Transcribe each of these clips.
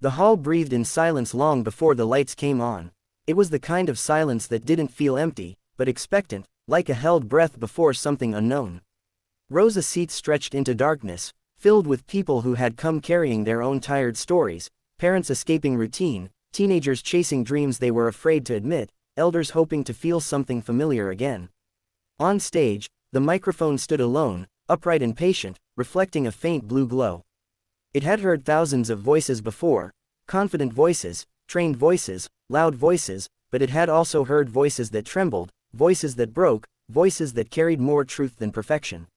The hall breathed in silence long before the lights came on. It was the kind of silence that didn't feel empty, but expectant, like a held breath before something unknown. Rows of seats stretched into darkness, filled with people who had come carrying their own tired stories, parents escaping routine, teenagers chasing dreams they were afraid to admit, elders hoping to feel something familiar again. On stage, the microphone stood alone, upright and patient, reflecting a faint blue glow. It had heard thousands of voices before, confident voices, trained voices, loud voices, but it had also heard voices that trembled, voices that broke, voices that carried more truth than perfection.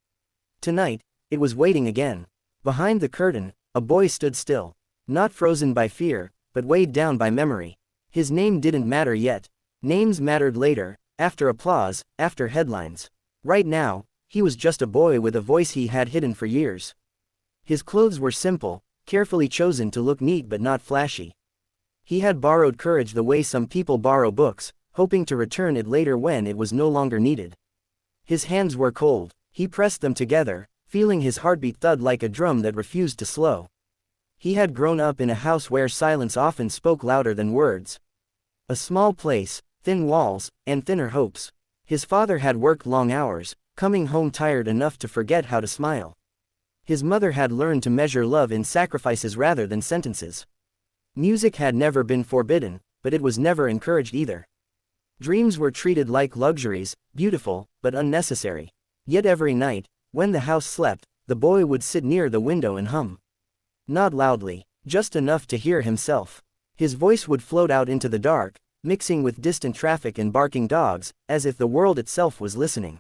Tonight, it was waiting again. Behind the curtain, a boy stood still, not frozen by fear, but weighed down by memory. His name didn't matter yet. Names mattered later, after applause, after headlines. Right now, he was just a boy with a voice he had hidden for years. His clothes were simple, carefully chosen to look neat but not flashy. He had borrowed courage the way some people borrow books, hoping to return it later when it was no longer needed. His hands were cold. He pressed them together, feeling his heartbeat thud like a drum that refused to slow. He had grown up in a house where silence often spoke louder than words. A small place, thin walls, and thinner hopes. His father had worked long hours, coming home tired enough to forget how to smile. His mother had learned to measure love in sacrifices rather than sentences. Music had never been forbidden, but it was never encouraged either. Dreams were treated like luxuries, beautiful, but unnecessary. Yet every night, when the house slept, the boy would sit near the window and hum. Not loudly, just enough to hear himself. His voice would float out into the dark, mixing with distant traffic and barking dogs, as if the world itself was listening.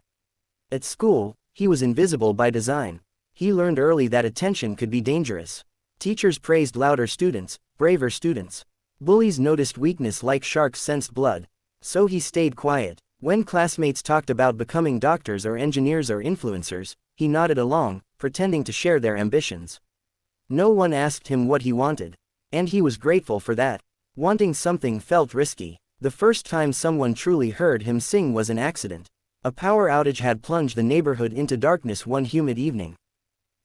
At school, he was invisible by design. He learned early that attention could be dangerous. Teachers praised louder students, braver students. Bullies noticed weakness like sharks sensed blood. So he stayed quiet. When classmates talked about becoming doctors or engineers or influencers, he nodded along, pretending to share their ambitions. No one asked him what he wanted. And he was grateful for that. Wanting something felt risky. The first time someone truly heard him sing was an accident. A power outage had plunged the neighborhood into darkness one humid evening.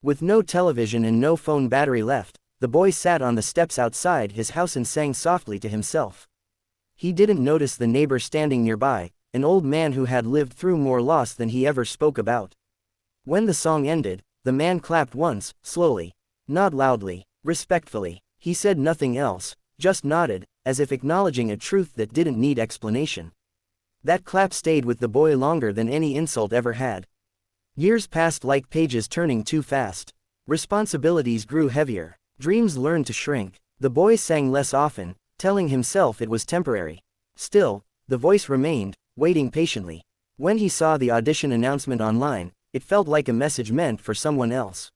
With no television and no phone battery left, the boy sat on the steps outside his house and sang softly to himself. He didn't notice the neighbor standing nearby, an old man who had lived through more loss than he ever spoke about. When the song ended, the man clapped once, slowly. Not loudly, respectfully. He said nothing else, just nodded, as if acknowledging a truth that didn't need explanation. That clap stayed with the boy longer than any insult ever had. Years passed like pages turning too fast. Responsibilities grew heavier. Dreams learned to shrink. The boy sang less often, telling himself it was temporary. Still, the voice remained, waiting patiently. When he saw the audition announcement online, it felt like a message meant for someone else.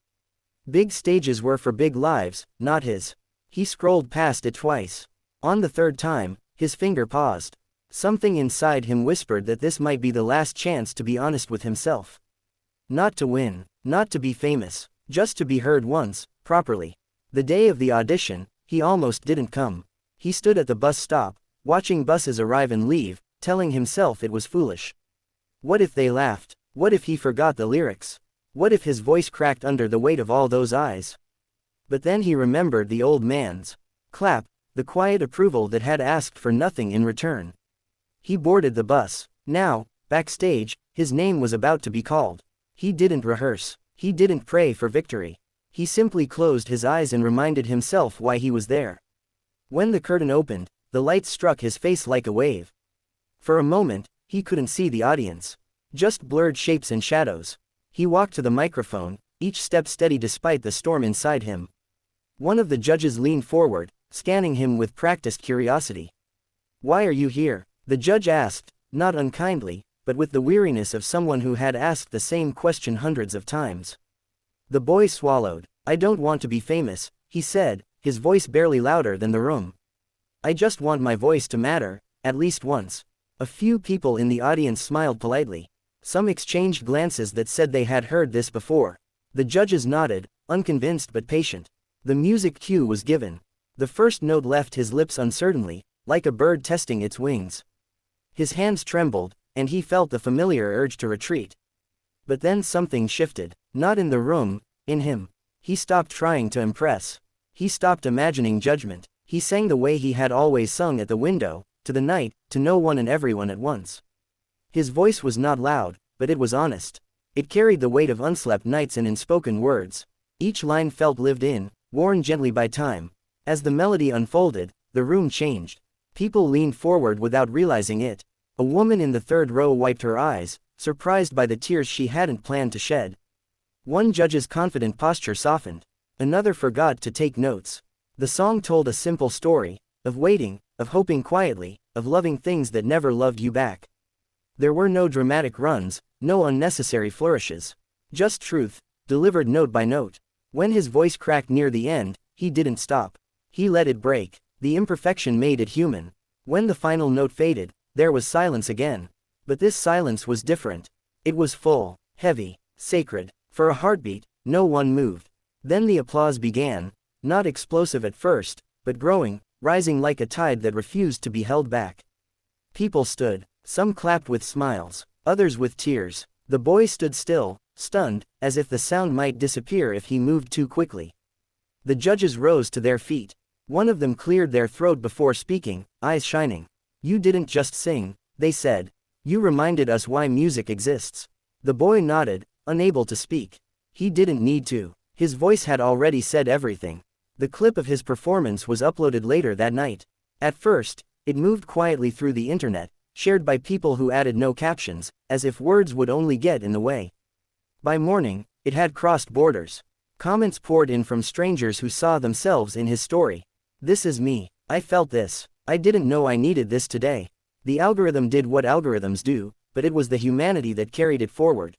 Big stages were for big lives, not his. He scrolled past it twice. On the third time, his finger paused. Something inside him whispered that this might be the last chance to be honest with himself. Not to win, not to be famous, just to be heard once, properly. The day of the audition, he almost didn't come. He stood at the bus stop, watching buses arrive and leave, telling himself it was foolish. What if they laughed? What if he forgot the lyrics? What if his voice cracked under the weight of all those eyes? But then he remembered the old man's clap, the quiet approval that had asked for nothing in return. He boarded the bus. Now, backstage, his name was about to be called. He didn't rehearse. He didn't pray for victory. He simply closed his eyes and reminded himself why he was there. When the curtain opened, the light struck his face like a wave. For a moment, he couldn't see the audience. Just blurred shapes and shadows. He walked to the microphone, each step steady despite the storm inside him. One of the judges leaned forward, scanning him with practiced curiosity. "Why are you here?" the judge asked, not unkindly, but with the weariness of someone who had asked the same question hundreds of times. The boy swallowed. "I don't want to be famous," he said, his voice barely louder than the room. "I just want my voice to matter, at least once." A few people in the audience smiled politely. Some exchanged glances that said they had heard this before. The judges nodded, unconvinced but patient. The music cue was given. The first note left his lips uncertainly, like a bird testing its wings. His hands trembled, and he felt the familiar urge to retreat. But then something shifted, not in the room, in him. He stopped trying to impress. He stopped imagining judgment. He sang the way he had always sung at the window, to the night, to no one and everyone at once. His voice was not loud, but it was honest. It carried the weight of unslept nights and unspoken words. Each line felt lived in, worn gently by time. As the melody unfolded, the room changed. People leaned forward without realizing it. A woman in the third row wiped her eyes, surprised by the tears she hadn't planned to shed. One judge's confident posture softened. Another forgot to take notes. The song told a simple story, of waiting, of hoping quietly, of loving things that never loved you back. There were no dramatic runs, no unnecessary flourishes. Just truth, delivered note by note. When his voice cracked near the end, he didn't stop. He let it break. The imperfection made it human. When the final note faded, there was silence again. But this silence was different. It was full, heavy, sacred. For a heartbeat, no one moved. Then the applause began, not explosive at first, but growing, rising like a tide that refused to be held back. People stood. Some clapped with smiles, others with tears. The boy stood still, stunned, as if the sound might disappear if he moved too quickly. The judges rose to their feet. One of them cleared their throat before speaking, eyes shining. "You didn't just sing," they said. "You reminded us why music exists." The boy nodded, unable to speak. He didn't need to. His voice had already said everything. The clip of his performance was uploaded later that night. At first, it moved quietly through the internet, shared by people who added no captions, as if words would only get in the way. By morning, it had crossed borders. Comments poured in from strangers who saw themselves in his story. "This is me. I felt this. I didn't know I needed this today." The algorithm did what algorithms do, but it was the humanity that carried it forward.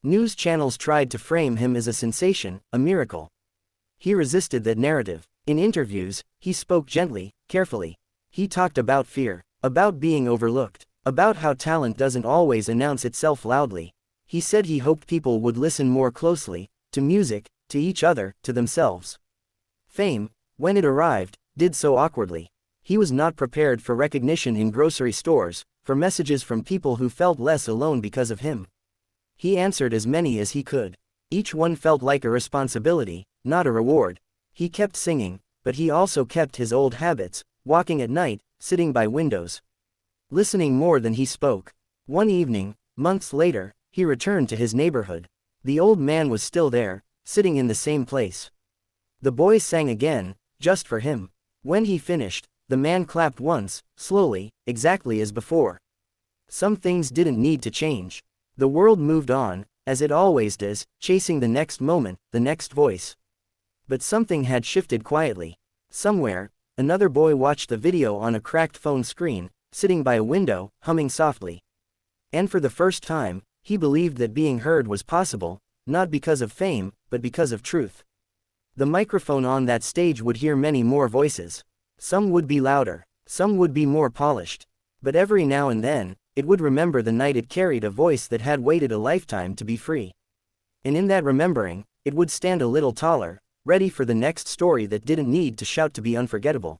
News channels tried to frame him as a sensation, a miracle. He resisted that narrative. In interviews, he spoke gently, carefully. He talked about fear, about being overlooked, about how talent doesn't always announce itself loudly. He said he hoped people would listen more closely, to music, to each other, to themselves. Fame, when it arrived, did so awkwardly. He was not prepared for recognition in grocery stores, for messages from people who felt less alone because of him. He answered as many as he could. Each one felt like a responsibility, not a reward. He kept singing, but he also kept his old habits, walking at night, sitting by windows, listening more than he spoke. One evening, months later, he returned to his neighborhood. The old man was still there, sitting in the same place. The boy sang again, just for him. When he finished, the man clapped once, slowly, exactly as before. Some things didn't need to change. The world moved on, as it always does, chasing the next moment, the next voice. But something had shifted quietly. Somewhere, another boy watched the video on a cracked phone screen, sitting by a window, humming softly. And for the first time, he believed that being heard was possible, not because of fame, but because of truth. The microphone on that stage would hear many more voices. Some would be louder, some would be more polished. But every now and then, it would remember the night it carried a voice that had waited a lifetime to be free. And in that remembering, it would stand a little taller, ready for the next story that didn't need to shout to be unforgettable.